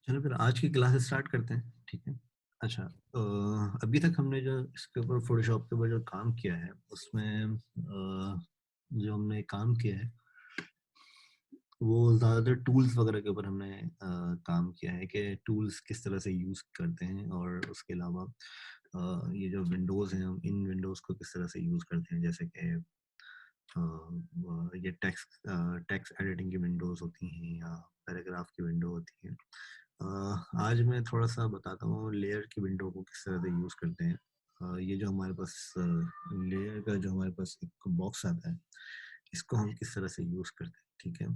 चलो फिर आज की क्लास स्टार्ट करते हैं, ठीक है। अच्छा, अभी तक हमने जो इसके ऊपर फोटोशॉप के ऊपर जो काम किया है उसमें जो हमने काम किया है वो ज़्यादातर टूल्स वगैरह के ऊपर हमने काम किया है कि टूल्स किस तरह से यूज़ करते हैं, और उसके अलावा ये जो विंडोज़ हैं हम इन विंडोज़ को किस तरह से यूज़ करते हैं, जैसे कि ये टेक्स्ट एडिटिंग की विंडोज़ होती हैं या पैराग्राफ की विंडो होती है। आज मैं थोड़ा-सा बताता हूँ लेयर की विंडो को किस तरह से यूज़ करते हैं। ये जो हमारे पास लेयर का जो हमारे पास एक बॉक्स आता है, इसको हम किस तरह से यूज़ करते हैं, ठीक है।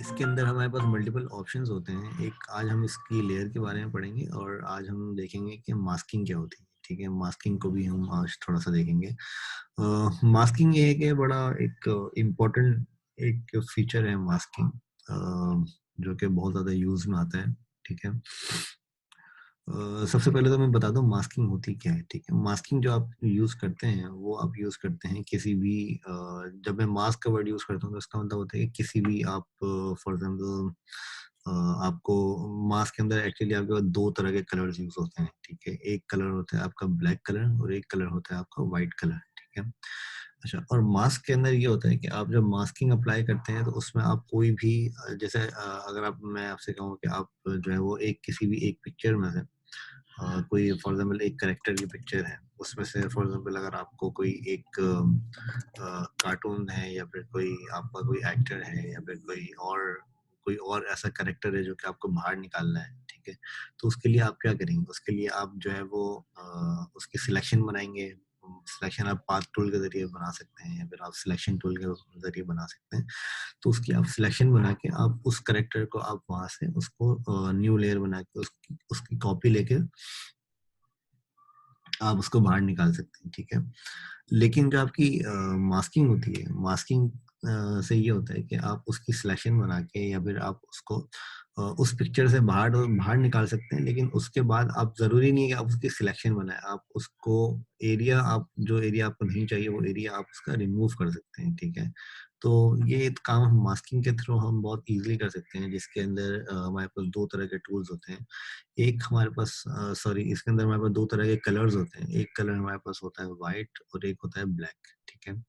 इसके अंदर हमारे पास मल्टीपल ऑप्शंस होते हैं। एक आज हम इसकी लेयर के बारे में पढ़ेंगे और आज हम देखेंगे कि मास्किंग क्या होती है, ठीक है। मास्किंग को भी हम आज थोड़ा-सा देखेंगे। मास्किंग ये है कि बड़ा एक इम्पोर्टेंट एक फीचर है मास्किंग, जो कि बहुत ज़्यादा यूज़ में आता है, ठीक है। सबसे पहले तो मैं बता दूँ मास्किंग होती क्या है, ठीक है। मास्किंग जो आप यूज़ करते हैं वो आप यूज़ करते हैं किसी भी जब मैं मास्क का वर्ड यूज़ करता हूँ तो इसका मतलब होता है कि किसी भी आप फॉर एग्ज़ाम्पल आपको मास्क के अंदर एक्चुअली आपके पास 2 तरह के कलर्स यूज़ होते हैं, ठीक है। एक कलर होता है आपका ब्लैक कलर और एक कलर होता है आपका व्हाइट कलर, ठीक है। अच्छा, और मास्क के अंदर ये होता है कि आप जब मास्किंग अप्लाई करते हैं तो उसमें आप कोई भी जैसे अगर आप मैं आपसे कहूँ कि आप जो है वो एक किसी भी एक पिक्चर में से कोई फॉर एग्जांपल एक कैरेक्टर की पिक्चर है, उसमें से फॉर एग्जांपल अगर आपको कोई एक कार्टून है या फिर कोई आपका कोई एक्टर है या फिर कोई और ऐसा कैरेक्टर है जो कि आपको बाहर निकालना है, ठीक है। तो उसके लिए आप क्या करेंगे? उसके लिए आप जो है वो उसकी सिलेक्शन बनाएँगे। सिलेक्शन आप पाथ टूल के ज़रिए बना सकते हैं या फिर आप सिलेक्शन टूल के ज़रिए बना सकते हैं। तो उसकी आप सिलेक्शन बना के आप उस कैरेक्टर को आप वहाँ से उसको न्यू लेयर बना के उसकी उसकी कॉपी लेके आप उसको बाहर निकाल सकते हैं, ठीक है। लेकिन जो आपकी मास्किंग होती है, मास्किंग से ये होता है कि आप उसकी सिलेक्शन बना के या फिर आप उसको उस पिक्चर से बाहर बाहर निकाल सकते हैं, लेकिन उसके बाद आप ज़रूरी नहीं है कि आप उसकी सिलेक्शन बनाएँ। आप उसको एरिया आप जो एरिया आपको नहीं चाहिए, वो एरिया आप उसका रिमूव कर सकते हैं, ठीक है। तो ये एक काम हम मास्किंग के थ्रू हम बहुत ईज़िली कर सकते हैं, जिसके अंदर हमारे पास 2 तरह के टूल्स होते हैं। एक हमारे पास सॉरी इसके अंदर हमारे पास 2 तरह के कलर्स होते हैं। एक कलर हमारे पास होता है व्हाइट और एक होता है ब्लैक, ठीक है।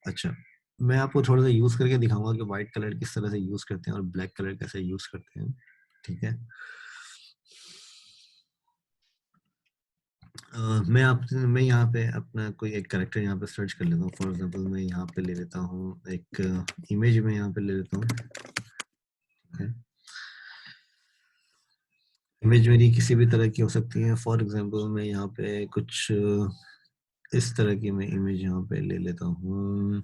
अच्छा, मैं आपको थोड़ा-सा यूज़ करके दिखाऊँगा कि व्हाइट कलर किस तरह से यूज़ करते हैं और ब्लैक कलर कैसे यूज़ करते हैं, ठीक है। मैं यहाँ पे अपना कोई एक कैरेक्टर यहाँ पे सर्च कर लेता हूँ। फॉर एग्ज़ाम्पल मैं यहाँ पे ले लेता हूँ एक इमेज में यहाँ पे ले लेता हूँ, ठीक है। इमेज मेरी किसी भी तरह की हो सकती है। फॉर एग्ज़ाम्पल मैं यहाँ पे कुछ इस तरह की मैं इमेज यहाँ पे ले लेता हूँ।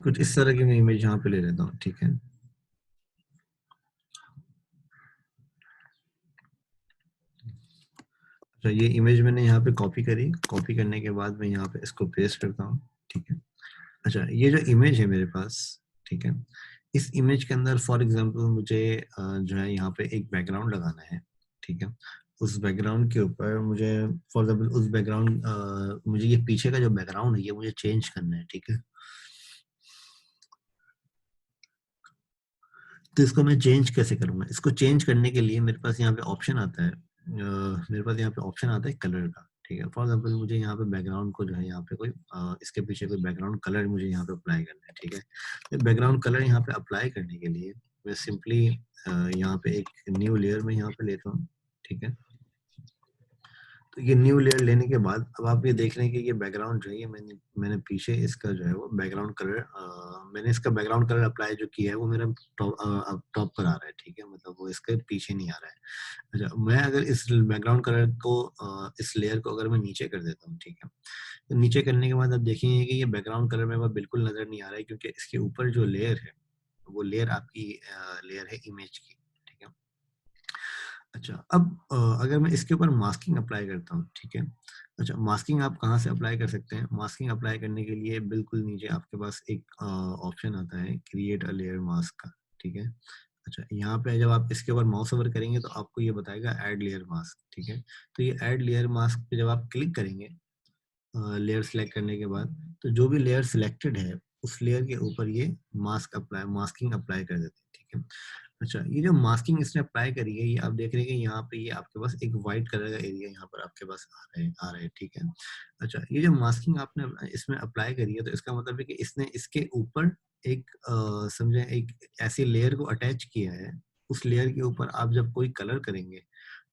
कुछ इस तरह की मैं इमेज यहाँ पे ले लेता हूँ, ठीक है। तो ये इमेज मैंने यहाँ पे कॉपी करी, कॉपी करने के बाद मैं यहाँ पे इसको पेस्ट करता हूँ, ठीक है। अच्छा, ये जो इमेज है मेरे पास, ठीक है। इस इमेज के अंदर फॉर एग्ज़ाम्पल मुझे जो है यहाँ पे एक बैकग्राउंड लगाना है, ठीक है। उस बैकग्राउंड के ऊपर मुझे फॉर एग्ज़ाम्पल उस बैकग्राउंड मुझे ये पीछे का जो बैकग्राउंड है ये मुझे चेंज करना है, ठीक है। तो इसको मैं चेंज कैसे करूँगा? इसको चेंज करने के लिए मेरे पास यहाँ पे ऑप्शन आता है, मेरे पास यहाँ पे ऑप्शन आता है कलर का, ठीक है। फॉर एग्ज़ाम्पल मुझे यहाँ पे बैकग्राउंड को जो है यहाँ पे कोई इसके पीछे कोई बैकग्राउंड कलर मुझे यहाँ पे अप्लाई करना है, ठीक है। तो बैकग्राउंड कलर यहाँ पे अप्लाई करने के लिए मैं सिंपली यहाँ पे एक न्यू लेयर में यहाँ पे लेता हूँ, ठीक है। तो ये न्यू लेयर लेने के बाद अब आप ये देख रहे हैं कि ये बैकग्राउंड जो है ये मैंने मैंने पीछे इसका जो है वो बैकग्राउंड कलर मैंने इसका बैकग्राउंड कलर अप्लाई जो किया है वो मेरा अब टॉप पर आ रहा है, ठीक है। मतलब वो इसके पीछे नहीं आ रहा है। अच्छा, मैं अगर इस बैकग्राउंड कलर को इस लेयर को अगर मैं नीचे कर देता हूँ, ठीक है। तो नीचे करने के बाद आप देखेंगे कि ये बैकग्राउंड कलर मेरे पास बिल्कुल नज़र नहीं आ रहा है, क्योंकि इसके ऊपर जो लेयर है, वो लेयर आपकी लेयर है इमेज की, ठीक है। अच्छा, अब अगर मैं इसके ऊपर मास्किंग अप्लाई करता हूँ, ठीक है। अच्छा, मास्किंग आप कहाँ से अप्लाई कर सकते हैं? मास्किंग अप्लाई करने के लिए बिल्कुल नीचे आपके पास एक ऑप्शन आता है क्रिएट अ लेयर मास्क का, ठीक है। अच्छा, यहाँ पे जब आप इसके ऊपर माउस ओवर करेंगे तो आपको ये बताएगा ऐड लेयर मास्क, ठीक है। तो ये ऐड लेयर मास्क पे जब आप क्लिक करेंगे लेयर सेलेक्ट करने के बाद, तो जो भी लेयर सिलेक्टेड है उस लेयर के ऊपर ये मास्किंग अप्लाई कर देते हैं, ठीक है। अच्छा, ये जो मास्किंग इसने अप्लाई करी है, ये आप देख रहे हैं कि यहाँ पे ये आपके पास एक वाइट कलर का एरिया यहाँ पर आपके पास आ रहा है, ठीक है। अच्छा, ये जो मास्किंग आपने इसमें अप्लाई करी है, तो इसका मतलब है कि इसने इसके ऊपर एक समझे एक ऐसी लेयर को अटैच किया है। उस लेयर के ऊपर आप जब कोई कलर करेंगे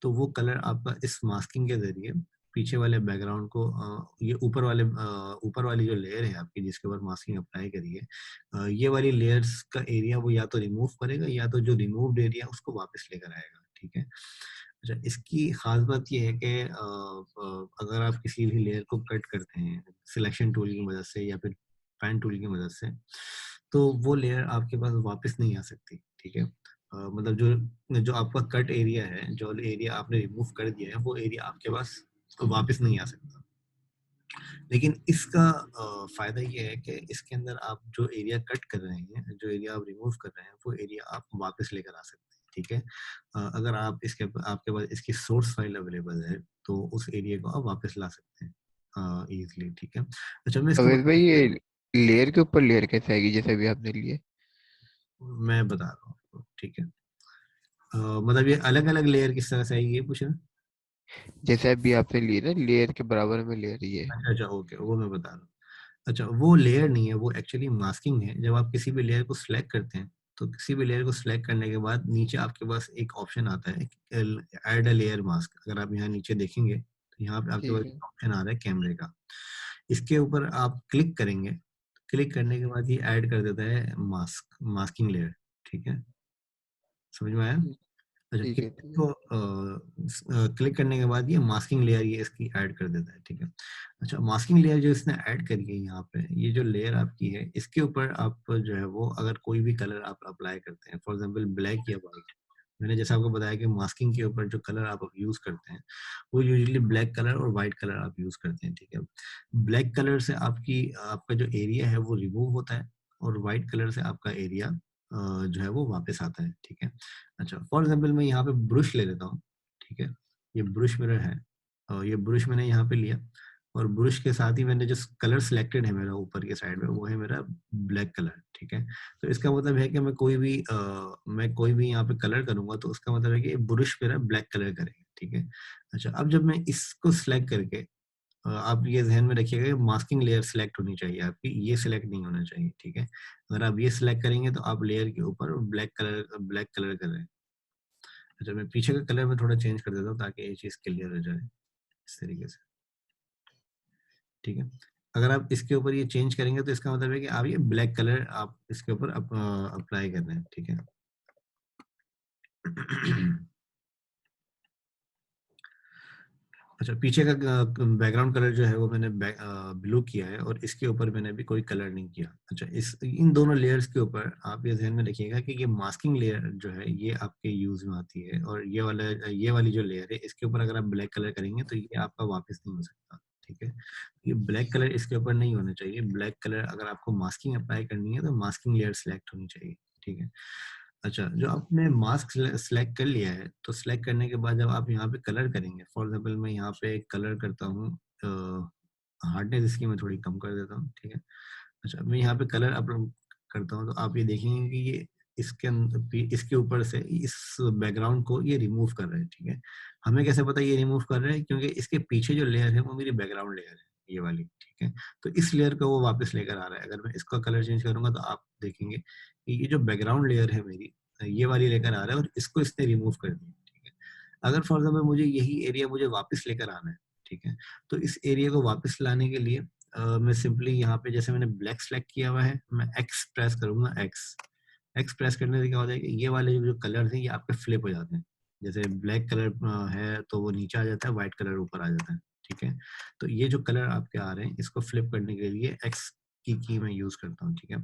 तो वो कलर आपका इस मास्किंग के जरिए पीछे वाले बैकग्राउंड को ये ऊपर वाली जो लेयर है आपकी जिसके ऊपर मास्किंग अप्लाई करी है, ये वाली लेयर्स का एरिया वो या तो रिमूव करेगा या तो जो रिमूव्ड एरिया उसको वापस लेकर आएगा, ठीक है। अच्छा, इसकी खास बात ये है कि अगर आप किसी भी लेयर को कट करते हैं सिलेक्शन टूल की मदद से या फिर पैन टूल की मदद से, तो वो लेयर आपके पास वापस नहीं आ सकती, ठीक है। मतलब जो जो आपका कट एरिया है, जो एरिया आपने रिमूव कर दिया है, वो एरिया आपके पास वापस नहीं आ सकता। लेकिन इसका फायदा ये है कि इसके अंदर आप जो एरिया कट कर रहे हैं, जो एरिया आप रिमूव कर रहे हैं, वो एरिया आप वापस लेकर आ सकते हैं, ठीक है। अगर आप आपके पास इसकी सोर्स फाइल अवेलेबल है तो उस एरिया को आप वापस ला सकते हैं इजिली, ठीक है। अच्छा, मैं इसको अवेद भाई, ये लेयर के ऊपर लेयर कैसे आएगी जैसे अभी आपने लिए? मैं बता रहा हूँ आपको, ठीक है। मतलब ये अलग अलग लेयर किस तरह से आएगी, ये पूछ रहे हैं? जैसे अभी आपने लिए ना, लेयर के बराबर में लेयर ये। अच्छा अच्छा, ओके, वो मैं बता रहा हूँ। अच्छा, वो लेयर नहीं है, वो एक्चुअली मास्किंग है। जब आप किसी भी लेयर को सिलेक्ट करते हैं, तो किसी भी लेयर को सिलेक्ट करने के बाद नीचे आपके पास एक ऑप्शन आता है, ऐड अ लेयर मास्क। अगर आप यहाँ नीचे देखेंगे तो यहाँ पे आपके ठीक पास है। ऑप्शन आ रहा है कैमरे का। इसके ऊपर आप क्लिक करेंगे, क्लिक करने के बाद ये ऐड कर देता है मास्किंग लेयर, ठीक है। समझ में आया? ठीक अच्छा, ठीक फिर है। ठीक है। इसको क्लिक करने के बाद ये मास्किंग लेयर ये इसकी ऐड कर देता है, ठीक है। अच्छा, मास्किंग लेयर जो इसने ऐड करी है यहाँ पे, ये जो लेयर आपकी है, इसके ऊपर आप जो है वो अगर कोई भी कलर आप अप्लाई करते हैं, फॉर एग्जांपल ब्लैक या वाइट, मैंने जैसा आपको बताया कि मास्किंग के ऊपर जो कलर आप यूज करते हैं वो यूजुअली ब्लैक कलर और वाइट कलर आप यूज करते हैं, ठीक है। ब्लैक कलर से आपका जो एरिया है वो रिमूव होता है, और व्हाइट कलर से आपका एरिया जो है वो वापस आता है, ठीक है। अच्छा, फॉर एग्जाम्पल मैं यहाँ पे ब्रश ले लेता हूँ, ठीक है। ये ब्रश मेरा है, और ये ब्रश मैंने यहाँ पे लिया, और ब्रश के साथ ही मैंने जो कलर सिलेक्टेड है मेरा ऊपर के साइड में, वो है मेरा ब्लैक कलर, ठीक है। तो इसका मतलब है कि मैं कोई भी यहाँ पे कलर करूंगा तो उसका मतलब है कि ब्रश मेरा ब्लैक कलर करेगा, ठीक है। अच्छा, अब जब मैं इसको सिलेक्ट करके आप ये ध्यान में रखिएगा कि मास्किंग लेयर सिलेक्ट होनी चाहिए आपकी, ये सिलेक्ट नहीं होना चाहिए, ठीक है। अगर आप ये सिलेक्ट करेंगे तो आप लेयर के ऊपर ब्लैक कलर कर रहे हैं। अच्छा, मैं पीछे का कलर में थोड़ा चेंज कर देता हूँ ताकि ये चीज क्लियर हो जाए इस तरीके से, ठीक है। अगर आप इसके ऊपर ये चेंज करेंगे तो इसका मतलब है कि आप ये ब्लैक कलर आप इसके ऊपर अप्लाई कर रहे हैं, ठीक है। अच्छा, पीछे का बैकग्राउंड कलर जो है वो मैंने ब्लू किया है, और इसके ऊपर मैंने अभी कोई कलर नहीं किया। अच्छा, इस इन दोनों लेयर्स के ऊपर आप ये ध्यान में रखिएगा कि ये मास्किंग लेयर जो है ये आपके यूज में आती है, और ये वाली जो लेयर है इसके ऊपर अगर आप ब्लैक कलर करेंगे तो ये आपका वापस नहीं हो सकता, ठीक है। ये ब्लैक कलर इसके ऊपर नहीं होना चाहिए। ब्लैक कलर अगर आपको मास्किंग अप्लाई करनी है तो मास्किंग लेयर सेलेक्ट होनी चाहिए, ठीक है। अच्छा, जो आपने मास्क सिलेक्ट कर लिया है, तो सिलेक्ट करने के बाद जब आप यहाँ पे कलर करेंगे, फॉर एग्जाम्पल मैं यहाँ पे कलर करता हूँ, हार्डनेस इसकी मैं थोड़ी कम कर देता हूँ, ठीक है। अच्छा, मैं यहाँ पे कलर अपलोड करता हूँ तो आप ये देखेंगे कि ये इसके ऊपर से इस बैकग्राउंड को ये रिमूव कर रहे हैं, ठीक है। हमें कैसे पता ये रिमूव कर रहे हैं? क्योंकि इसके पीछे जो लेयर है वो मेरी बैकग्राउंड लेयर है, ये वाली, ठीक है। तो इस लेयर को वो वापस लेकर आ रहा है। अगर मैं इसका कलर चेंज करूंगा तो आप देखेंगे कि ये जो बैकग्राउंड लेयर है मेरी, ये वाली लेकर आ रहा है, और इसको इसने रिमूव कर दिया, ठीक है। अगर फॉर एग्जाम्पल मुझे यही एरिया मुझे वापस लेकर आना है, ठीक है, तो इस एरिया को वापस लाने के लिए मैं सिंपली यहाँ पे जैसे मैंने ब्लैक सेलेक्ट किया हुआ है, मैं एक्स प्रेस करूंगा। एक्स एक्स प्रेस करने से क्या होता है कि ये वाले जो कलर हैं ये आपके फ्लिप हो जाते हैं। जैसे ब्लैक कलर है तो वो नीचे आ जाता है, व्हाइट कलर ऊपर आ जाता है, ठीक है। तो ये जो कलर आपके आ रहे हैं इसको फ्लिप करने के लिए एक्स की मैं यूज करता हूँ, ठीक है।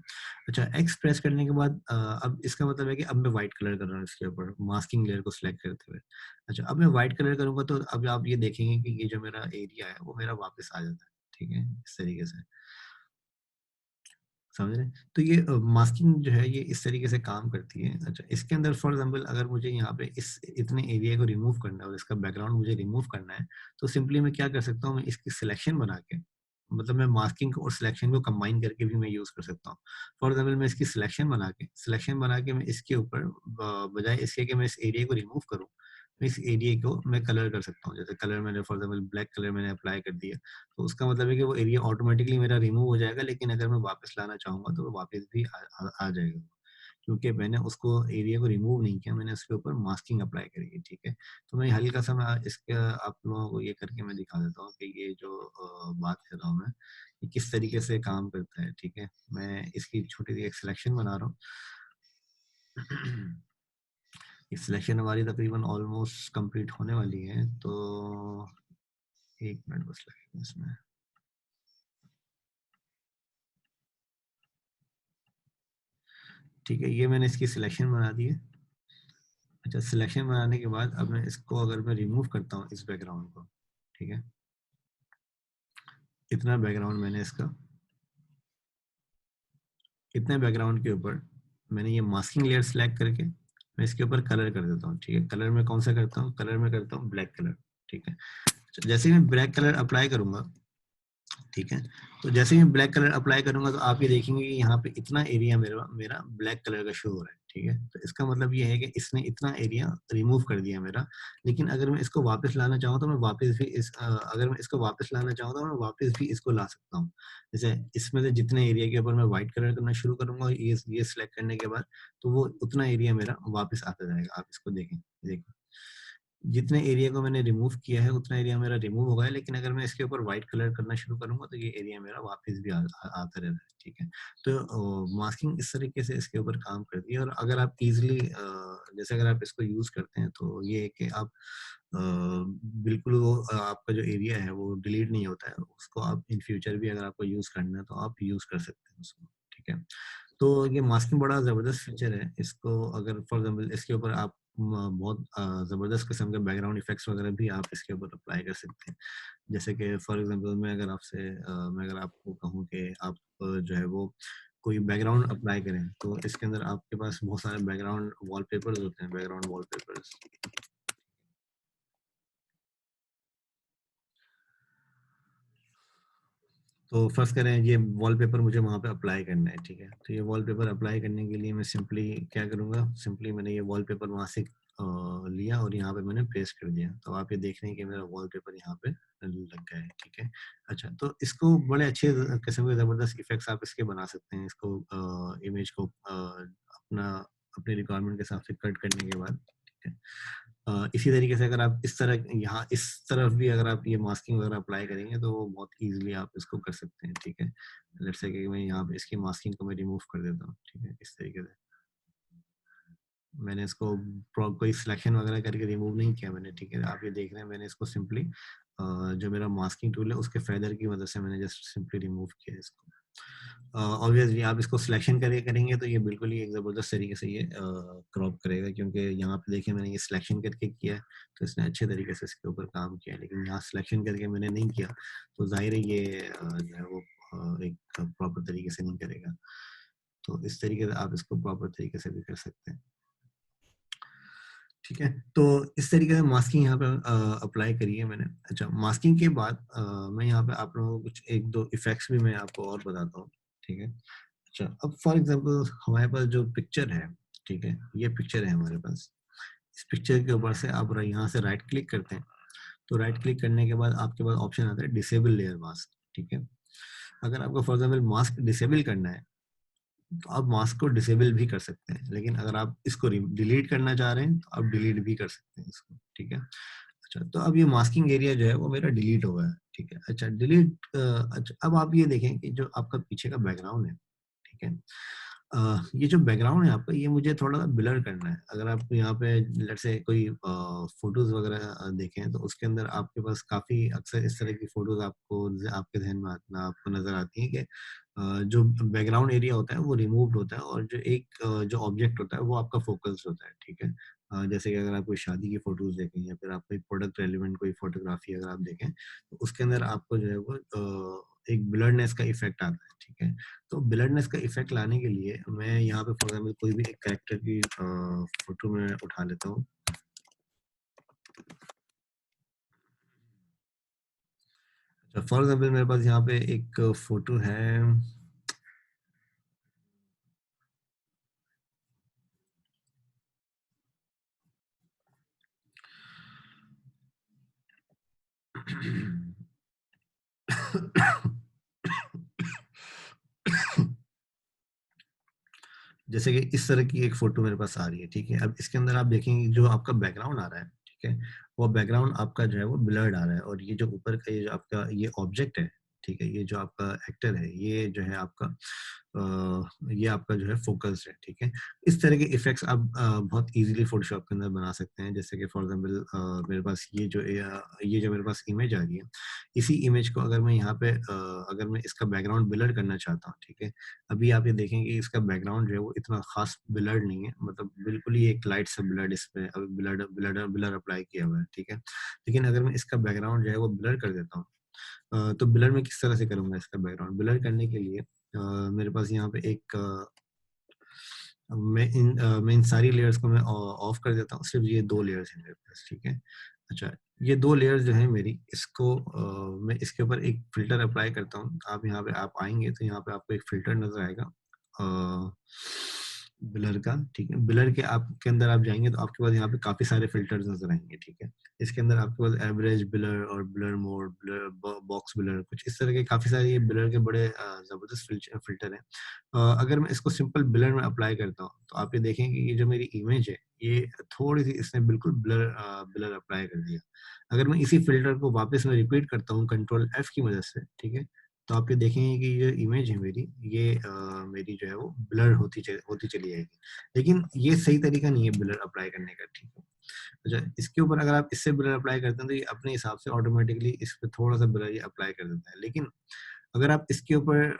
अच्छा, एक्स प्रेस करने के बाद अब इसका मतलब है कि अब मैं व्हाइट कलर कर रहा हूँ इसके ऊपर मास्किंग लेयर को सिलेक्ट करते हुए। अच्छा, अब मैं व्हाइट कलर करूंगा तो अब आप ये देखेंगे कि ये जो मेरा एरिया है वो मेरा वापस आ जाता है, ठीक है, इस तरीके से। समझ रहे हैं? तो ये मास्किंग जो है ये इस तरीके से काम करती है। अच्छा, इसके अंदर फॉर एग्जांपल अगर मुझे यहाँ पे इस इतने एरिया को रिमूव करना है और इसका बैकग्राउंड मुझे रिमूव करना है, तो सिंपली मैं क्या कर सकता हूँ, मैं इसकी सिलेक्शन बना के, मतलब मैं मास्किंग और सिलेक्शन को कंबाइन करके भी मैं यूज कर सकता हूँ। फॉर एग्जांपल मैं इसकी सिलेक्शन बना के मैं इसके ऊपर बजाय इसके कि मैं इस एरिया को रिमूव करूँ, मैं इस एरिया को मैं कलर कर सकता हूँ। जैसे कलर मैंने फॉर एग्जांपल ब्लैक कलर मैंने अप्लाई कर दिया, तो उसका मतलब है कि वो एरिया ऑटोमेटिकली मेरा रिमूव हो जाएगा, लेकिन अगर मैं वापस लाना चाहूँगा तो वो वापस भी आ जाएगा। क्योंकि मैंने उसको एरिया को रिमूव नहीं किया, मैंने उसके ऊपर मास्किंग अप्लाई करी है, ठीक है? तो मैं हल्का-सा मैं इसका आप लोगों को ये करके मैं दिखा देता हूँ कि ये जो बात कर रहा हूँ मैं, ये किस तरीके से काम करता है, ठीक है? मैं इसकी छोटी-सी एक सिलेक्शन बना रहा हूँ। ये सिलेक्शन हमारी तकरीबन ऑलमोस्ट कंप्लीट होने वाली है, तो 1 मिनट बस लगेगा इसमें। ठीक है, ये मैंने इसकी सिलेक्शन बना दी है। अच्छा, सिलेक्शन बनाने के बाद अब मैं इसको अगर मैं रिमूव करता हूँ इस बैकग्राउंड को, ठीक है? इतना बैकग्राउंड मैंने इसका, इतने बैकग्राउंड के ऊपर मैंने ये मास्किंग लेयर सेलेक्ट करके मैं इसके ऊपर कलर कर देता हूँ, ठीक है? कलर में कौन सा करता हूँ? कलर में करता हूँ ब्लैक कलर, ठीक है? अच्छा, जैसे ही मैं ब्लैक कलर अप्लाई करूंगा, ठीक है, तो जैसे ही मैं ब्लैक कलर अप्लाई करूंगा तो आप ये देखेंगे कि यहाँ पे इतना एरिया मेरा मेरा ब्लैक कलर का शो हो रहा है, ठीक है? तो इसका मतलब ये है कि इसने इतना एरिया रिमूव कर दिया मेरा। लेकिन अगर मैं इसको वापस लाना चाहूँ तो मैं वापस भी अगर मैं इसको वापस लाना चाहूँ तो मैं वापस भी इसको ला सकता हूँ। जैसे इसमें से जितने एरिया के ऊपर मैं व्हाइट कलर करना शुरू करूंगा ये सिलेक्ट करने के बाद, तो वो उतना एरिया मेरा वापस आता जाएगा। आप इसको देखें, देखो जितने एरिया को मैंने रिमूव किया है उतना एरिया मेरा रिमूव हो गया है, लेकिन अगर मैं इसके ऊपर व्हाइट कलर करना शुरू करूंगा तो ये एरिया मेरा वापस भी आता रहता है, ठीक है? तो मास्किंग इस तरीके से इसके ऊपर काम करती है। और अगर आप इजीली जैसे अगर आप इसको यूज करते हैं तो ये है कि आप बिल्कुल वो आपका जो एरिया है वो डिलीट नहीं होता है, उसको आप इन फ्यूचर भी अगर आपको यूज करना है तो आप यूज कर सकते हैं उसको, ठीक है? तो ये मास्किंग बड़ा ज़बरदस्त फीचर है। इसको अगर फॉर एग्जांपल इसके ऊपर आप बहुत ज़बरदस्त किस्म के बैकग्राउंड इफेक्ट्स वगैरह भी आप इसके ऊपर अप्लाई कर सकते हैं। जैसे कि फॉर एग्जांपल मैं अगर आपको कहूँ कि आप जो है वो कोई बैकग्राउंड अप्लाई करें, तो इसके अंदर आपके पास बहुत सारे बैकग्राउंड वॉलपेपर्स होते हैं, बैकग्राउंड वॉलपेपर्स। तो फर्स्ट करें ये वॉलपेपर मुझे वहाँ पे अप्लाई करना है, ठीक है? तो ये वॉलपेपर अप्लाई करने के लिए मैं सिंपली क्या करूँगा, सिंपली मैंने ये वॉलपेपर वहाँ से लिया और यहाँ पे मैंने पेस्ट कर दिया। तो आप ये देख रहे हैं कि मेरा वॉलपेपर यहाँ पे लग गया है, ठीक है? अच्छा, तो इसको बड़े अच्छे किस्म के ज़बरदस्त इफ़ेक्ट्स आप इसके बना सकते हैं। इसको इमेज को अपना अपने रिक्वायरमेंट के हिसाब से कट करने के बाद, ठीक है? इसी तरीके से अगर आप इस तरह यहाँ इस तरफ भी अगर आप ये मास्किंग वगैरह अप्लाई करेंगे तो वो बहुत ईजिली आप इसको कर सकते हैं, ठीक है? लेट्स से कि मैं यहाँ पे इसकी मास्किंग को मैं रिमूव कर देता हूँ, ठीक है? इस तरीके से मैंने इसको कोई सिलेक्शन वगैरह करके रिमूव नहीं किया मैंने, ठीक है? आप ये देख रहे हैं मैंने इसको सिंपली जो मेरा मास्किंग टूल है उसके फेदर की मदद से मैंने जस्ट सिंपली रिमूव किया इसको। ऑब्वियसली आप इसको सिलेक्शन करके करेंगे तो ये बिल्कुल ही एक ज़बरदस्त तरीके से ये क्रॉप करेगा, क्योंकि यहाँ पे देखिए मैंने ये सिलेक्शन करके किया है, तो इसने अच्छे तरीके से इसके ऊपर काम किया है। लेकिन यहाँ सिलेक्शन करके मैंने नहीं किया, तो ज़ाहिर है ये जो है वो एक प्रॉपर तरीके से नहीं करेगा। तो इस तरीके से आप इसको प्रॉपर तरीके से भी कर सकते हैं। ठीक है, तो इस तरीके से मास्किंग यहाँ पे अप्लाई करी है मैंने। अच्छा, मास्किंग के बाद मैं यहाँ पे आप लोगों को कुछ 1-2 इफ़ेक्ट्स भी मैं आपको और बताता हूँ, ठीक है? अच्छा, अब फॉर एग्ज़ाम्पल हमारे पास जो पिक्चर है, ठीक है? ये पिक्चर है हमारे पास। इस पिक्चर के ऊपर से आप यहाँ से राइट क्लिक करते हैं, तो राइट क्लिक करने के बाद आपके पास ऑप्शन आता है डिसेबल लेयर मास्क, ठीक है? अगर आपको फॉर एग्ज़ाम्पल मास्क डिसेबल करना है, तो आप मास्क को डिसेबल भी कर सकते हैं, लेकिन अगर आप इसको डिलीट करना चाह रहे हैं तो आप डिलीट भी कर सकते हैं इसको, ठीक है? अच्छा, तो अब ये मास्किंग एरिया जो है वो मेरा डिलीट हो गया है, ठीक है? अच्छा, अच्छा, अब आप ये देखें कि जो आपका पीछे का बैकग्राउंड है, ठीक है? ये जो बैकग्राउंड है आपका, ये मुझे थोड़ा-सा ब्लर करना है। अगर आप यहाँ पे लेट्स से कोई फ़ोटोज़ वगैरह देखें तो उसके अंदर आपके पास काफ़ी अक्सर इस तरह की फ़ोटोज़ आपके ज़हन में आपको नज़र आती हैं कि जो बैकग्राउंड एरिया होता है वो रिमूव्ड होता है और जो जो ऑब्जेक्ट होता है वो आपका फ़ोकस्ड होता है, ठीक है? जैसे कि अगर आप कोई शादी की फ़ोटोज़ देखें या फिर आप कोई प्रोडक्ट रेलेवेंट कोई फ़ोटोग्राफ़ी अगर आप देखें, तो उसके अंदर आपको जो है वो एक ब्लरनेस का इफेक्ट आता है, ठीक है। तो ब्लरनेस का इफेक्ट लाने के लिए मैं यहाँ पे फॉर एग्जाम्पल कोई भी एक कैरेक्टर की फोटो में उठा लेता हूँ। अच्छा, फॉर एग्जाम्पल मेरे पास यहाँ पे एक फोटो है, जैसे कि इस तरह की एक फोटो मेरे पास आ रही है, ठीक है। अब इसके अंदर आप देखेंगे जो आपका बैकग्राउंड आ रहा है, ठीक है, वो बैकग्राउंड आपका जो है वो ब्लर्ड आ रहा है, और ये जो ऊपर का ये जो आपका ये ऑब्जेक्ट है, ठीक है, ये जो आपका एक्टर है, ये जो है आपका ये आपका जो है फोकस है, ठीक है। इस तरह के इफेक्ट्स आप बहुत इजीली फोटोशॉप के अंदर बना सकते हैं। जैसे कि फॉर एग्जांपल मेरे पास ये जो मेरे पास इमेज आ रही है, इसी इमेज को अगर मैं यहाँ पे अगर मैं इसका बैकग्राउंड ब्लर करना चाहता हूँ, ठीक है, अभी आप ये देखेंगे इसका बैकग्राउंड जो है वो इतना खास ब्लर्ड नहीं है, मतलब बिल्कुल ही एक लाइट सा ब्लर्ड इस पे अभी ब्लर ब्लर ब्लर अप्लाई किया हुआ है, ठीक है। लेकिन अगर मैं इसका बैकग्राउंड जो है वो ब्लर कर देता हूँ, तो ब्लर मैं किस तरह से करूंगा इसका बैकग्राउंड ब्लर करने के लिए, मेरे पास यहाँ पे एक मैं इन सारी लेयर्स को मैं ऑफ कर देता हूँ, सिर्फ ये 2 लेयर्स हैं मेरे पास, ठीक है। अच्छा, ये 2 लेयर्स जो है मेरी, इसको मैं इसके ऊपर एक फिल्टर अप्लाई करता हूँ। आप यहाँ पे आप आएंगे तो यहाँ पे आपको एक फिल्टर नजर आएगा ब्लर का, ठीक है। ब्लर के आपके अंदर आप जाएंगे तो आपके पास यहाँ पे काफी सारे फिल्टर्स नजर आएंगे, ठीक है। इसके अंदर आपके पास एवरेज ब्लर और blur mode, blur box blur, कुछ इस तरह के काफी सारे ये ब्लर के बड़े जबरदस्त फिल्टर हैं। अगर मैं इसको सिंपल ब्लर में अप्लाई करता हूँ तो आप ये देखेंगे कि ये जो मेरी इमेज है, ये थोड़ी सी इसने बिल्कुल ब्लर ब्लर अप्लाई कर दिया। अगर मैं इसी फिल्टर को वापस में रिपीट करता हूँ कंट्रोल एफ की मदद से, ठीक है, तो आप ये देखेंगे कि ये इमेज है मेरी, ये मेरी जो है वो ब्लर होती चली जाएगी। लेकिन ये सही तरीका नहीं है ब्लर अप्लाई करने का, ठीक है। अच्छा, इसके ऊपर अगर आप इससे ब्लर अप्लाई करते हैं तो ये अपने हिसाब से ऑटोमेटिकली इस पे थोड़ा सा ब्लर ये अप्लाई कर देता है। लेकिन अगर आप इसके ऊपर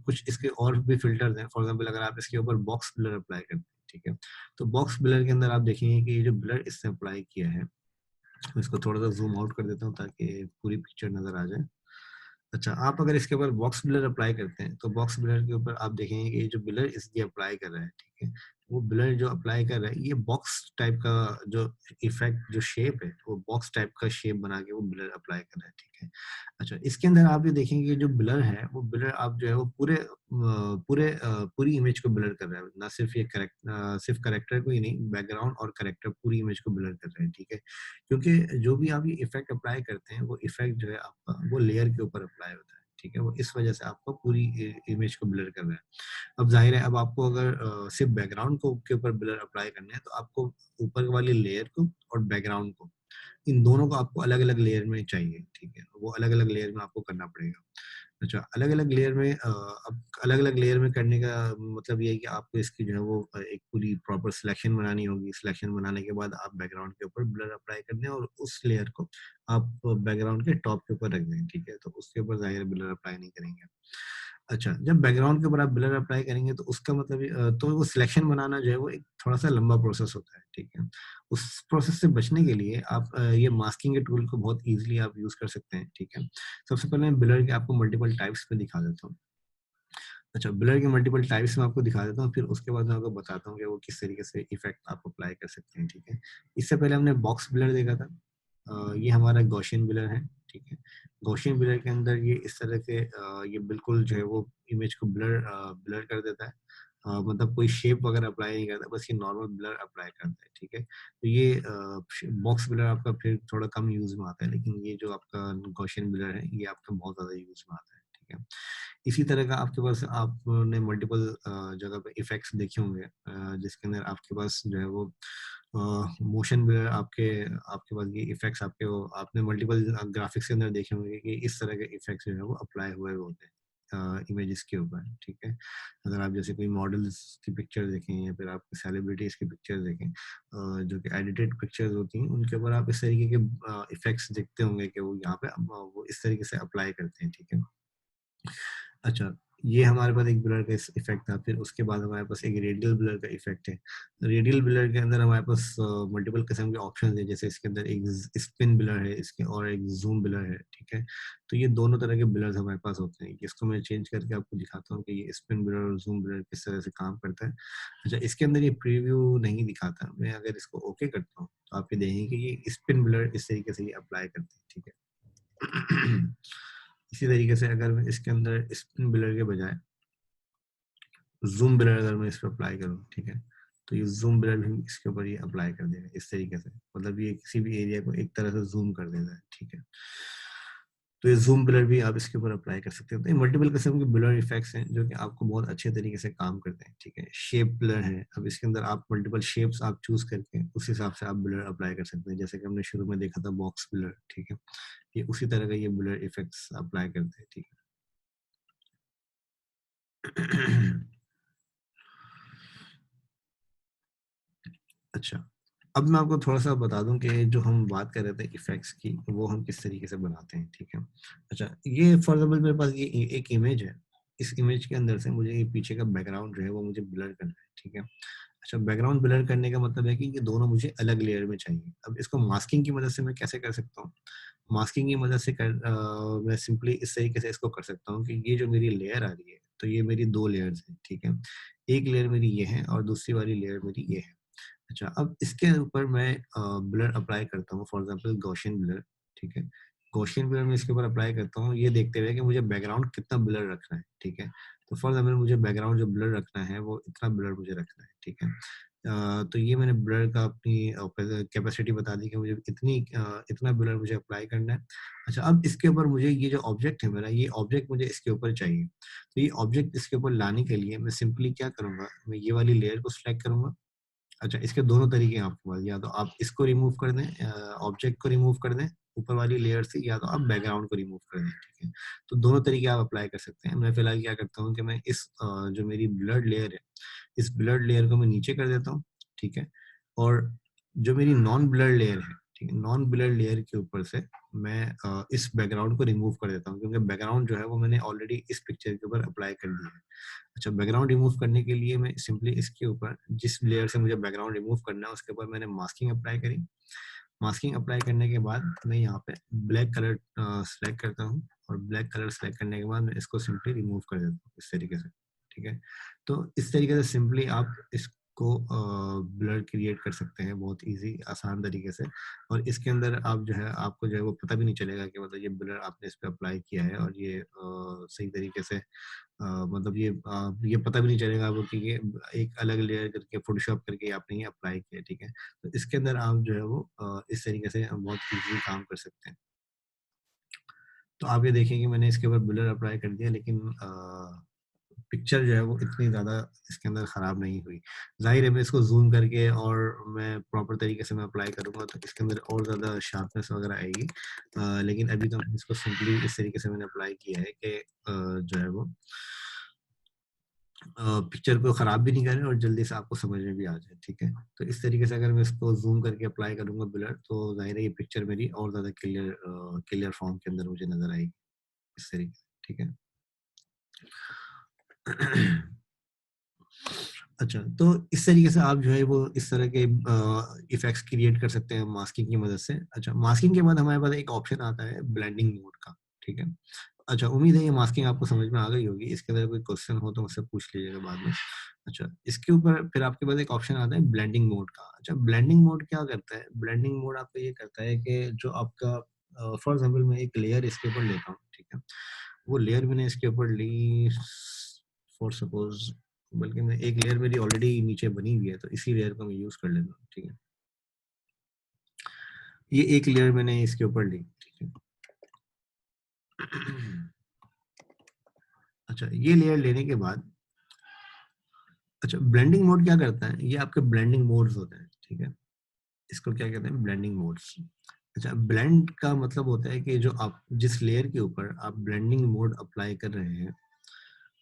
कुछ इसके और भी फिल्टर्स हैं, फॉर एग्जांपल अगर आप इसके ऊपर बॉक्स ब्लर अप्लाई करते हैं, ठीक है, तो बॉक्स ब्लर के अंदर आप देखेंगे कि ये जो ब्लर इससे अप्लाई किया है, मैं इसको थोड़ा सा जूम आउट कर देता हूँ ताकि पूरी पिक्चर नजर आ जाए। अच्छा, आप अगर इसके ऊपर बॉक्स ब्लर अप्लाई करते हैं तो बॉक्स ब्लर के ऊपर आप देखेंगे कि ये जो ब्लर इसलिए अप्लाई कर रहा है, ठीक है, वो ब्लर जो अप्लाई कर रहा है ये बॉक्स टाइप का जो इफेक्ट जो शेप है, वो बॉक्स टाइप का शेप बना के वो ब्लर अप्लाई कर रहा है, ठीक है। अच्छा, इसके अंदर आप ये देखेंगे कि जो ब्लर है वो ब्लर आप जो है वो पूरी इमेज को ब्लर कर रहा है, ना सिर्फ ये सिर्फ करेक्टर को ही नहीं, बैकग्राउंड और करेक्टर पूरी इमेज को ब्लर कर रहे हैं, ठीक है। क्योंकि जो भी आप ये इफेक्ट अप्लाई करते हैं वो इफेक्ट जो है आपका वो लेयर के ऊपर अप्लाई होता है, ठीक है, वो इस वजह से आपको पूरी इमेज को ब्लर कर रहा है। अब जाहिर है, अब आपको अगर सिर्फ बैकग्राउंड को के ऊपर ब्लर अप्लाई करना है तो आपको ऊपर वाली लेयर को और बैकग्राउंड को, इन दोनों को आपको अलग अलग लेयर में चाहिए, ठीक है, वो अलग अलग लेयर में आपको करना पड़ेगा। अच्छा, अलग अलग लेयर में अब अलग अलग लेयर में करने का मतलब ये है कि आपको इसकी जो है वो एक पूरी प्रॉपर सिलेक्शन बनानी होगी। सिलेक्शन बनाने के बाद आप बैकग्राउंड के ऊपर ब्लर अप्लाई कर दें और उस लेयर को आप बैकग्राउंड के टॉप के ऊपर रख दें, ठीक है, तो उसके ऊपर जाहिर ब्लर अप्लाई नहीं करेंगे। अच्छा, जब बैकग्राउंड के ऊपर आप ब्लर अप्लाई करेंगे तो उसका मतलब तो वो सिलेक्शन बनाना जो है वो एक थोड़ा सा लंबा प्रोसेस होता है, ठीक है। उस प्रोसेस से बचने के लिए आप ये मास्किंग के टूल को बहुत इजीली आप यूज कर सकते हैं, ठीक है। सबसे पहले मैं ब्लर के आपको मल्टीपल टाइप्स पे दिखा देता हूँ। अच्छा, ब्लर के मल्टीपल टाइप्स में आपको दिखा देता हूँ, फिर उसके बाद मैं आपको बताता हूँ कि वो किस तरीके से इफेक्ट आप अप्लाई कर सकते हैं, ठीक है। इससे पहले हमने बॉक्स ब्लर देखा था, ये हमारा गॉसियन ब्लर है, ठीक है। गॉसियन ब्लर के अंदर ये इस तरह से ये बिल्कुल जो है वो इमेज को ब्लर कर देता है, मतलब कोई शेप वगैरह अप्लाई नहीं करता, बस ये नॉर्मल ब्लर अप्लाई करता है, ठीक है। तो ये बॉक्स ब्लर आपका फिर थोड़ा कम यूज में आता है, लेकिन ये जो आपका गॉसियन ब्लर है ये आपका बहुत ज्यादा यूज में आता है, ठीक है। इसी तरह का आपके पास आपने मल्टीपल जगह पे इफेक्ट्स देखे होंगे, जिसके अंदर आपके पास जो है वो मोशन ब्लर आपके आपके पास ये इफेक्ट्स आपके वो आपने मल्टीपल ग्राफिक्स के अंदर देखे होंगे कि इस तरह के इफेक्ट्स जो है वो अप्लाई हुए होते हैं इमेजेस के ऊपर, ठीक है। अगर आप जैसे कोई मॉडल्स की पिक्चर देखें या फिर आप सेलिब्रिटीज की पिक्चर देखें, जो कि एडिटेड पिक्चर्स होती हैं, उनके ऊपर आप इस तरीके के इफेक्ट्स देखते होंगे कि वो यहाँ पे वो इस तरीके से अप्लाई करते हैं, ठीक है। अच्छा, ये हमारे पास एक ब्लर का इफेक्ट था। फिर उसके बाद हमारे पास एक रेडियल ब्लर का इफेक्ट है। रेडियल ब्लर के अंदर हमारे पास मल्टीपल किस्म के ऑप्शन है, जैसे इसके अंदर एक स्पिन ब्लर है इसके, और एक जूम ब्लर है, ठीक है। तो ये दोनों तरह के ब्लर्स हमारे पास होते हैं। इसको मैं चेंज करके आपको दिखाता हूँ कि ये स्पिन ब्लर और जूम ब्लर किस तरह से काम करता है। अच्छा, इसके अंदर ये प्रीव्यू नहीं दिखाता, मैं अगर इसको ओके करता हूँ तो आप ये देखेंगे कि ये स्पिन ब्लर इस तरीके से ये अप्लाई करते हैं, ठीक है। इसी तरीके से अगर मैं इसके अंदर स्पिन ब्लर के बजाय जूम ब्लर अगर मैं इस पर अप्लाई करूँ, ठीक है, तो ये जूम ब्लर भी इसके ऊपर ये अप्लाई कर देगा इस तरीके से, मतलब ये किसी भी एरिया को एक तरह से जूम कर देता है, ठीक है। तो ये जूम ब्लर भी आप इसके ऊपर अप्लाई कर सकते हो। तो ये मल्टीपल किस्म के ब्लर इफेक्ट्स हैं जो कि आपको बहुत अच्छे तरीके से काम करते हैं, ठीक है। शेप ब्लर है, अब इसके अंदर आप मल्टीपल शेप्स आप चूज करके उस हिसाब से आप ब्लर अप्लाई कर सकते हैं, जैसे कि हमने शुरू में देखा था बॉक्स ब्लर, ठीक है। ये उसी तरह का ये ब्लर इफेक्ट्स अप्लाई करते हैं, ठीक है। अच्छा, अब मैं आपको थोड़ा सा बता दूं कि जो हम बात कर रहे थे इफेक्ट्स की, वो हम किस तरीके से बनाते हैं, ठीक है। अच्छा, ये फॉर एग्जाम्पल मेरे पास ये एक इमेज है। इस इमेज के अंदर से मुझे ये पीछे का बैकग्राउंड जो है वो मुझे ब्लर करना है, ठीक है। अच्छा, बैकग्राउंड ब्लर करने का मतलब है कि ये दोनों मुझे अलग लेयर में चाहिए। अब इसको मास्किंग की मदद से मैं कैसे कर सकता हूँ? मास्किंग की मदद से मैं सिंपली इस तरीके से इसको कर सकता हूँ कि ये जो मेरी लेयर आ रही है, तो ये मेरी दो लेयर्स हैं, ठीक है। एक लेयर मेरी ये है और दूसरी वाली लेयर मेरी ये है। अच्छा, अब इसके ऊपर मैं ब्लर अप्लाई करता हूँ, फॉर एग्जांपल गॉसियन ब्लर, ठीक है। गॉसियन ब्लर मैं इसके ऊपर अप्लाई करता हूँ ये देखते हुए कि मुझे बैकग्राउंड कितना ब्लर रखना है, ठीक है। तो फॉर एग्जांपल मुझे बैकग्राउंड जो ब्लर रखना है वो इतना ब्लर मुझे रखना है, ठीक है। तो ये मैंने ब्लर का अपनी कैपेसिटी बता दी कि मुझे इतना ब्लर मुझे अप्लाई करना है। अच्छा, अब इसके ऊपर मुझे ये जो ऑब्जेक्ट है मेरा, ये ऑब्जेक्ट मुझे इसके ऊपर चाहिए। तो ये ऑब्जेक्ट इसके ऊपर लाने के लिए मैं सिंपली क्या करूंगा, मैं ये वाली लेयर को सिलेक्ट करूंगा। अच्छा, इसके दोनों तरीके हैं आपके पास, या तो आप इसको रिमूव कर दें, ऑब्जेक्ट को रिमूव कर दें ऊपर वाली लेयर से, या तो आप बैकग्राउंड को रिमूव कर दें, ठीक है। तो दोनों तरीके आप अप्लाई कर सकते हैं। मैं फिलहाल क्या करता हूँ कि मैं इस जो मेरी ब्लड लेयर है, इस ब्लड लेयर को मैं नीचे कर देता हूँ, ठीक है। और जो मेरी नॉन ब्लड लेयर है, ठीक है, नॉन ब्लड लेयर के ऊपर से मैं इस बैकग्राउंड को रिमूव कर देता हूँ, क्योंकि बैकग्राउंड जो है वो मैंने ऑलरेडी इस पिक्चर के ऊपर अप्लाई कर दिया है। अच्छा, बैकग्राउंड रिमूव करने के लिए मैं सिंपली इसके ऊपर जिस लेयर से मुझे बैकग्राउंड रिमूव करना है उसके ऊपर मैंने मास्किंग अप्लाई करी। मास्किंग अप्लाई करने के बाद मैं यहाँ पे ब्लैक कलर सेलेक्ट करता हूँ, और ब्लैक कलर सेलेक्ट करने के बाद मैं इसको सिंपली रिमूव कर देता हूँ इस तरीके से, ठीक है। तो इस तरीके से सिंपली आप इसको ब्लर क्रिएट कर सकते हैं बहुत इजी आसान तरीके से। और इसके अंदर आप जो है आपको जो है वो पता भी नहीं चलेगा कि मतलब ये ब्लर आपने इस पे अप्लाई किया है, और ये सही तरीके से मतलब ये पता भी नहीं चलेगा आपको कि ये एक अलग लेयर करके फोटोशॉप करके आपने ये अप्लाई किया, ठीक है। तो इसके अंदर आप जो है वो इस तरीके से बहुत इजीली काम कर सकते हैं। तो आप ये देखिए कि मैंने इसके ऊपर ब्लर अप्लाई कर दिया, लेकिन पिक्चर जो है वो इतनी ज़्यादा इसके अंदर ख़राब नहीं हुई। ज़ाहिर है मैं इसको ज़ूम करके और मैं प्रॉपर तरीके से मैं अप्लाई करूँगा तो इसके अंदर और ज़्यादा शार्पनेस वगैरह आएगी। लेकिन अभी तो इसको सिंपली इस तरीके से मैंने अप्लाई किया है कि जो है वो पिक्चर को ख़राब भी नहीं करें और जल्दी से आपको समझ में भी आ जाए, ठीक है। तो इस तरीके से अगर मैं इसको जूम करके अप्लाई करूँगा ब्लर, तो ज़ाहिर है ये पिक्चर मेरी और ज़्यादा क्लियर फॉर्म के अंदर मुझे नज़र आएगी इस तरीके से, ठीक है। अच्छा, तो इस तरीके से आप जो है वो इस तरह के इफ़ेक्ट्स क्रिएट कर सकते हैं मास्किंग की मदद से। अच्छा, मास्किंग के बाद हमारे पास एक ऑप्शन आता है ब्लेंडिंग मोड का, ठीक है। अच्छा, उम्मीद है ये मास्किंग आपको समझ में आ गई होगी। इसके अंदर कोई क्वेश्चन हो तो मुझसे पूछ लीजिएगा बाद में। अच्छा, इसके ऊपर फिर आपके पास एक ऑप्शन आता है ब्लेंडिंग मोड का। अच्छा, ब्लेंडिंग मोड क्या करता है? ब्लेंडिंग मोड आपको ये करता है कि जो आपका फॉर एग्जांपल मैं एक लेयर इसके ऊपर लेता हूँ, ठीक है। वो लेयर मैंने इसके ऊपर ली फॉर सपोज, बल्कि मैं एक लेयर मेरी ऑलरेडी नीचे बनी हुई है तो इसी लेयर को मैं यूज कर लेता हूँ, ठीक है। ये एक लेयर मैंने इसके ऊपर ली, ठीक है। अच्छा, ये लेयर लेने के बाद अच्छा, ब्लेंडिंग मोड क्या करता है? ये आपके ब्लेंडिंग मोड्स होते हैं, ठीक है। इसको क्या कहते हैं? Blending modes. अच्छा, ब्लेंड का मतलब होता है कि जो आप जिस लेयर के ऊपर आप ब्लेंडिंग मोड अप्लाई कर रहे हैं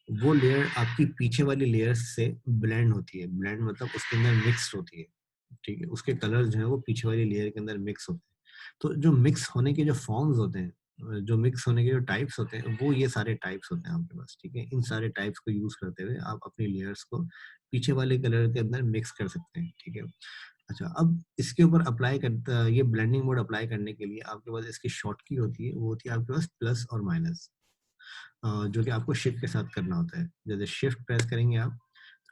वो लेयर आपकी पीछे वाली लेयर से ब्लेंड होती है। ब्लेंड मतलब उसके अंदर मिक्स होती है, ठीक है। उसके कलर जो है वो पीछे वाली लेयर के अंदर मिक्स होते हैं। तो जो मिक्स होने के जो फॉर्म्स होते हैं जो मिक्स होने के जो टाइप्स होते हैं वो ये सारे टाइप्स होते हैं आपके पास, ठीक है। इन सारे टाइप्स को यूज करते हुए आप अपनी लेयर्स को पीछे वाले कलर के अंदर मिक्स कर सकते हैं, ठीक है। अच्छा, अब इसके ऊपर अप्लाई करता, ये ब्लेंडिंग मोड अप्लाई करने के लिए आपके पास इसकी शॉर्ट की होती है, वो होती है आपके पास प्लस और माइनस, जो कि आपको शिफ्ट के साथ करना होता है। जैसे शिफ्ट प्रेस करेंगे आप,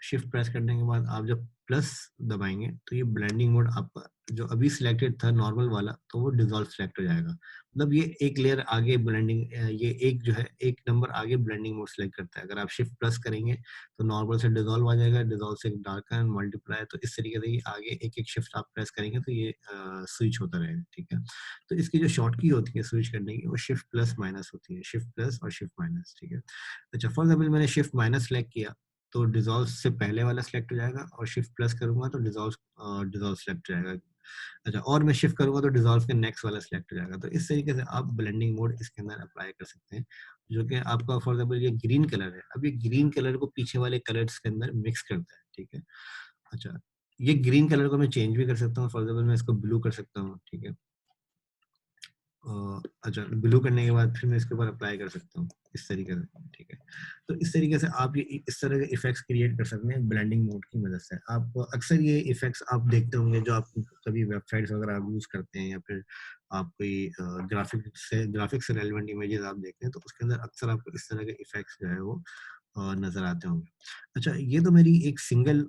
शिफ्ट प्रेस करने के बाद आप जब प्लस दबाएंगे तो ये ब्लेंडिंग मोड आपका जो अभी सिलेक्टेड था नॉर्मल वाला, तो वो डिजॉल्व सिलेक्ट हो जाएगा। मतलब ये एक लेयर आगे ब्लेंडिंग, ये एक जो है एक नंबर आगे ब्लेंडिंग मोड सिलेक्ट करता है। अगर आप शिफ्ट प्लस करेंगे तो नॉर्मल से डिजॉल्व आ जाएगा, डिजॉल्व से डार्कन, मल्टीप्लाई, तो इस तरीके से ये आगे एक एक शिफ्ट आप प्रेस करेंगे तो ये स्विच होता रहेगा, ठीक है। तो इसकी जो शॉर्ट की होती है स्विच करने की, वो शिफ्ट प्लस माइनस होती है, शिफ्ट प्लस और शिफ्ट माइनस, ठीक है। अच्छा, फॉर एग्जाम्पल मैंने शिफ्ट माइनस सेलेक्ट किया तो डिजॉल्व से पहले वाला सिलेक्ट हो जाएगा, और शिफ्ट प्लस करूंगा तो डिजॉल्व डिजॉल्व सिलेक्ट हो जाएगा। अच्छा, और मैं शिफ्ट करूंगा तो डिजॉल्व के नेक्स्ट वाला सिलेक्ट हो जाएगा। तो इस तरीके से आप ब्लेंडिंग मोड इसके अंदर अप्लाई कर सकते हैं, जो कि आपका फॉर एग्जाम्पल ये ग्रीन कलर है, अब ये ग्रीन कलर को पीछे वाले कलर्स के अंदर मिक्स करता है, ठीक है। अच्छा, ये ग्रीन कलर को मैं चेंज भी कर सकता हूँ, फॉर एग्जाम्पल मैं इसको ब्लू कर सकता हूँ, ठीक है। अच्छा, ब्लू करने के बाद फिर मैं इसके ऊपर अप्लाई कर सकता हूँ इस तरीके से, ठीक है। तो इस तरीके से आप ये इस तरह के इफेक्ट्स क्रिएट कर सकते हैं ब्लेंडिंग मोड की मदद से। आप अक्सर ये इफेक्ट्स आप देखते होंगे जो आप कभी वेबसाइट्स वगैरह आप यूज करते हैं, या फिर आप कोई ग्राफिक्स से रेलेवेंट इमेजेस आप देखते हैं, तो उसके अंदर अक्सर आपको इस तरह के इफेक्ट्स जो है वो नजर आते होंगे। अच्छा, ये तो मेरी एक सिंगल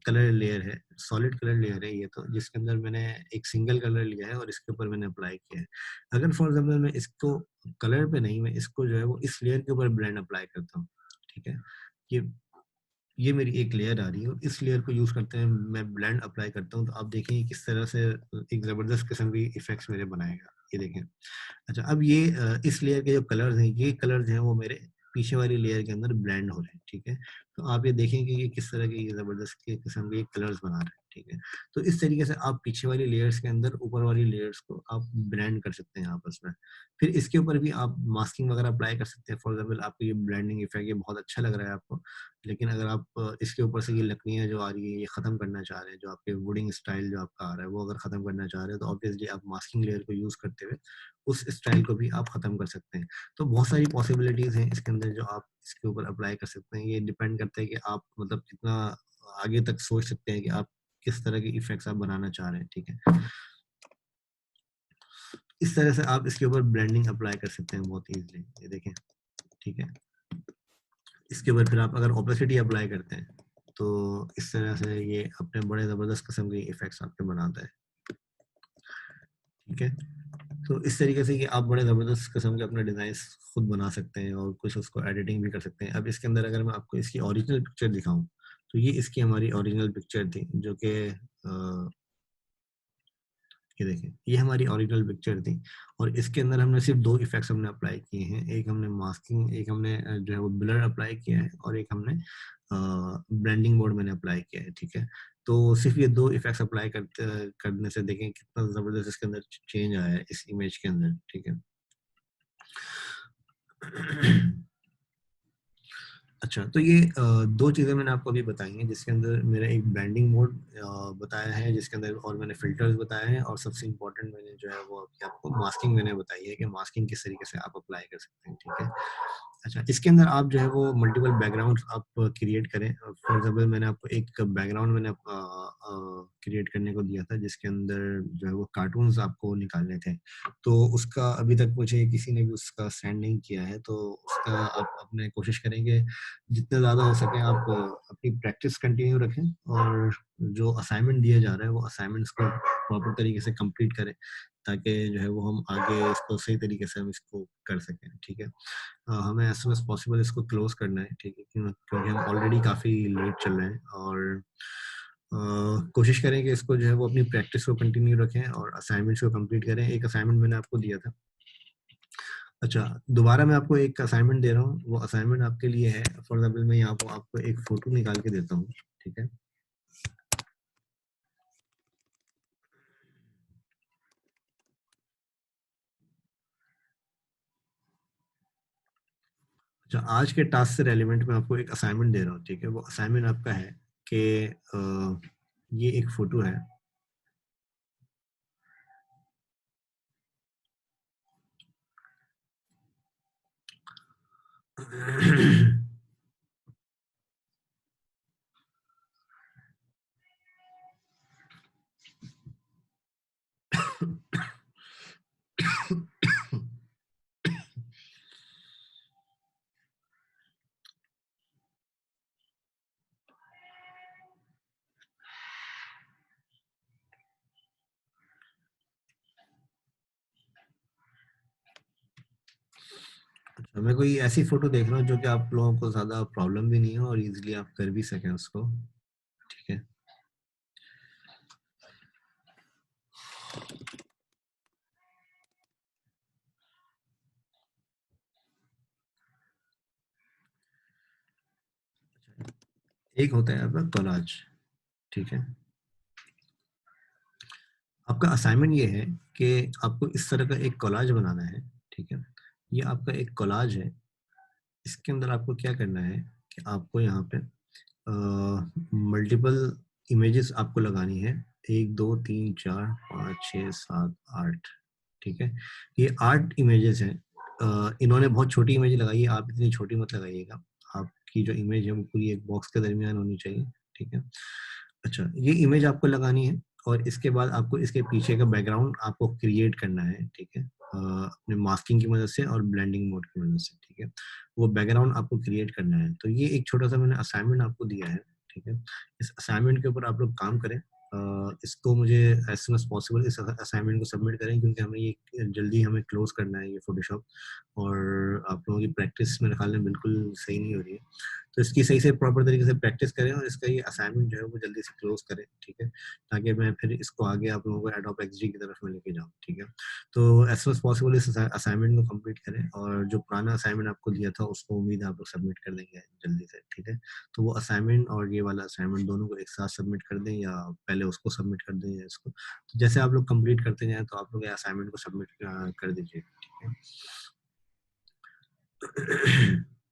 कलर लेयर है, सॉलिड कलर लेयर है ये तो, जिसके अंदर मैंने एक सिंगल कलर लिया है और इसके ऊपर मैंने अप्लाई किया है। अगर फॉर एग्जाम्पल मैं इसको कलर पे नहीं, मैं इसको जो है वो इस लेयर के ऊपर ब्लेंड अप्लाई करता हूँ, ठीक है। ये ये मेरी एक लेयर आ रही है और इस लेयर को यूज करते हैं मैं ब्लेंड अप्लाई करता हूँ, तो आप देखेंगे किस तरह से एक जबरदस्त किस्म की इफेक्ट्स मेरे बनाएगा, ये देखें। अच्छा, अब ये इस लेयर के जो कलर्स हैं, ये कलर्स हैं वो मेरे पीछे वाली लेयर के अंदर ब्लेंड हो रहे हैं, ठीक है। तो आप ये देखेंगे कि किस तरह के ये जबरदस्त के किस्म के कलर्स बना रहे हैं, ठीक है। तो इस तरीके से आप पीछे वाली लेयर्स के अंदर ऊपर वाली लेयर्स को आप ब्लेंड कर सकते हैं आपस में। फिर इसके ऊपर भी आप मास्किंग वगैरह अप्लाई कर सकते हैं। फॉर एग्जाम्पल आपको ये ब्लेंडिंग इफेक्ट ये बहुत अच्छा लग रहा है आपको, लेकिन अगर आप इसके ऊपर से ये लकड़ियाँ जो आ रही है ये खत्म करना चाह रहे हैं, जो आपके वुडिंग स्टाइल जो आपका आ रहा है वो अगर खत्म करना चाह रहे हैं, तो ऑब्वियसली आप मास्किंग लेयर को यूज करते हुए उस स्टाइल को भी आप खत्म कर सकते हैं। तो बहुत सारी पॉसिबिलिटीज हैं इसके अंदर जो आप इसके ऊपर अप्लाई कर सकते हैं। ये डिपेंड करता है कि आप मतलब कितना आगे तक सोच सकते हैं कि आप किस तरह के इफेक्ट्स आप बनाना चाह रहे हैं, ठीक है। इस तरह से आप इसके ऊपर ब्लेंडिंग अप्लाई कर सकते हैं बहुत इजीली, ये देखें, ठीक है। इसके ऊपर फिर आप अगर ओपेसिटी अप्लाई करते हैं तो इस तरह से ये अपने बड़े जबरदस्त किस्म के इफेक्ट्स आपके बनाता है, ठीक है। तो इस तरीके से कि आप बड़े ज़बरदस्त किस्म के अपने डिज़ाइन खुद बना सकते हैं और कुछ उसको एडिटिंग भी कर सकते हैं। अब इसके अंदर अगर मैं आपको इसकी ओरिजिनल पिक्चर दिखाऊं, तो ये इसकी हमारी ओरिजिनल पिक्चर थी, जो कि ये देखें, ये हमारी ओरिजिनल पिक्चर थी। और इसके अंदर हमने सिर्फ दो इफेक्ट्स हमने अप्लाई किए हैं, एक हमने मास्किंग, एक हमने जो है वो ब्लर अप्लाई किया है, और एक हमने ब्लेंडिंग मोड मैंने अप्लाई किया है, ठीक है। तो सिर्फ ये दो इफेक्ट्स अप्लाई करने से देखें कितना जबरदस्त इसके अंदर चेंज आया है इस इमेज के अंदर, ठीक है। अच्छा, तो ये दो चीज़ें मैंने आपको अभी बताई हैं, जिसके अंदर मेरा एक ब्लेंडिंग मोड बताया है, जिसके अंदर और मैंने फिल्टर्स बताए हैं, और सबसे इम्पोर्टेंट मैंने जो है वो अभी आपको मास्किंग मैंने बताई है कि मास्किंग किस तरीके से आप अप्लाई कर सकते हैं, ठीक है। अच्छा, इसके अंदर आप जो है वो मल्टीपल बैकग्राउंड आप क्रिएट करें। फॉर एग्जांपल मैंने आपको एक बैकग्राउंड मैंने क्रिएट करने को दिया था, जिसके अंदर जो है वो कार्टून्स आपको निकालने थे। तो उसका अभी तक मुझे किसी ने भी उसका सेंड नहीं किया है, तो उसका आप अपने कोशिश करेंगे जितना ज़्यादा हो सके आप अपनी प्रैक्टिस कंटिन्यू रखें, और जो असाइनमेंट दिया जा रहा है वो असाइनमेंट्स को प्रॉपर तरीके से कंप्लीट करें, ताकि जो है वो हम आगे इसको सही तरीके से हम इसको कर सकें, ठीक है। हमें एज सुन एज पॉसिबल इसको क्लोज करना है, ठीक है, क्योंकि हम ऑलरेडी काफ़ी लेट चल रहे हैं। और कोशिश करें कि इसको जो है वो अपनी प्रैक्टिस को कंटिन्यू रखें और असाइनमेंट्स को कंप्लीट करें। एक असाइनमेंट मैंने आपको दिया था। अच्छा, दोबारा मैं आपको एक असाइनमेंट दे रहा हूँ, वो असाइनमेंट आपके लिए है। फॉर एग्जाम्पल मैं यहाँ पर आपको एक फोटो निकाल के देता हूँ, ठीक है। अच्छा, आज के टास्क से रेलिवेंट मैं आपको एक असाइनमेंट दे रहा हूँ, ठीक है। वो असाइनमेंट आपका है कि ये एक फोटो है, मैं कोई ऐसी फोटो देख रहा हूँ जो कि आप लोगों को ज्यादा प्रॉब्लम भी नहीं हो और इजीली आप कर भी सकें उसको। ठीक है, एक होता है आपका कोलाज। ठीक है, आपका असाइनमेंट ये है कि आपको इस तरह का एक कोलाज बनाना है। ठीक है, ये आपका एक कोलाज है। इसके अंदर आपको क्या करना है कि आपको यहाँ पे मल्टीपल इमेजेस आपको लगानी है, 1 2 3 4 5 6 7 8। ठीक है, ये 8 इमेजेस हैं। इन्होंने बहुत छोटी इमेज लगाई है, आप इतनी छोटी मत लगाइएगा। आपकी जो इमेज है वो पूरी एक बॉक्स के दरमियान होनी चाहिए। ठीक है, अच्छा, ये इमेज आपको लगानी है और इसके बाद आपको इसके पीछे का बैकग्राउंड आपको क्रिएट करना है। ठीक है, अपने मास्किंग की मदद से और ब्लेंडिंग मोड की मदद से। ठीक है, वो बैकग्राउंड आपको क्रिएट करना है। तो ये एक छोटा सा मैंने असाइनमेंट आपको दिया है। ठीक है, इस असाइनमेंट के ऊपर आप लोग काम करें। इसको मुझे एज सुन एज पॉसिबल इस असाइनमेंट को सबमिट करें, क्योंकि हमें ये जल्दी हमें क्लोज करना है ये फोटोशॉप। और आप लोगों की प्रैक्टिस मेरे ख्याल में बिल्कुल सही नहीं हो रही है, तो इसकी सही से प्रॉपर तरीके से प्रैक्टिस करें और इसका ये असाइनमेंट जो है वो जल्दी से क्लोज करें। ठीक है, ताकि मैं फिर इसको आगे आप लोगों को एडोब एक्सडी की तरफ में लेके जाऊँ। ठीक है, तो एज सुन एज पॉसिबल इस असाइनमेंट को कंप्लीट करें और जो पुराना असाइनमेंट आपको दिया था उसको उम्मीद है आप लोग सबमिट कर देंगे जल्दी से। ठीक है, तो वो असाइनमेंट और ये वाला असाइनमेंट दोनों को एक साथ सबमिट कर दें, या पहले उसको सबमिट कर दें या इसको, तो जैसे आप लोग कंप्लीट करते जाएं तो आप लोग ये असाइनमेंट को सबमिट कर दीजिए। ठीक है,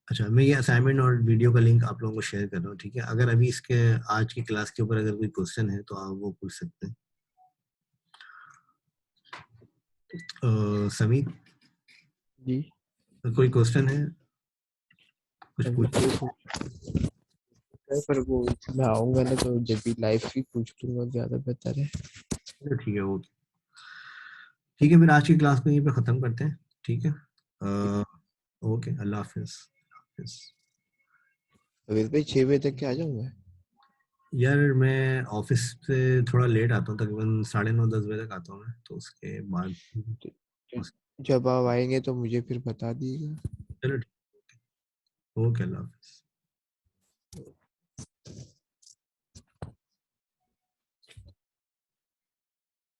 अच्छा, मैं ये असाइनमेंट और वीडियो का लिंक आप लोगों को शेयर कर रहा हूँ। ठीक है, अगर अभी इसके आज की क्लास के ऊपर अगर कोई क्वेश्चन है तो आप वो पूछ सकते हैं। समीर, जी। कोई क्वेश्चन है, कुछ अभी पूछ। तो पर वो मैं आऊंगा ना तो जब भी लाइव ही पूछ लूंगा, ज्यादा बेहतर है। चलो ठीक है, वो ठीक है, फिर आज की क्लास को यहीं पे ख़त्म करते हैं। ठीक है, ओके, अल्लाह हाफिज़। अभी भाई 6 बजे तक के आ जाऊंगा। यार मैं ऑफिस से थोड़ा लेट आता हूँ, तकरीबन 9:30 10 बजे तक आता हूँ मैं, तो उसके बाद। तो, तो जब आप आएंगे तो मुझे फिर बता दीजिएगा। चलो ठीक, ओके, अल्लाह हाफिज़।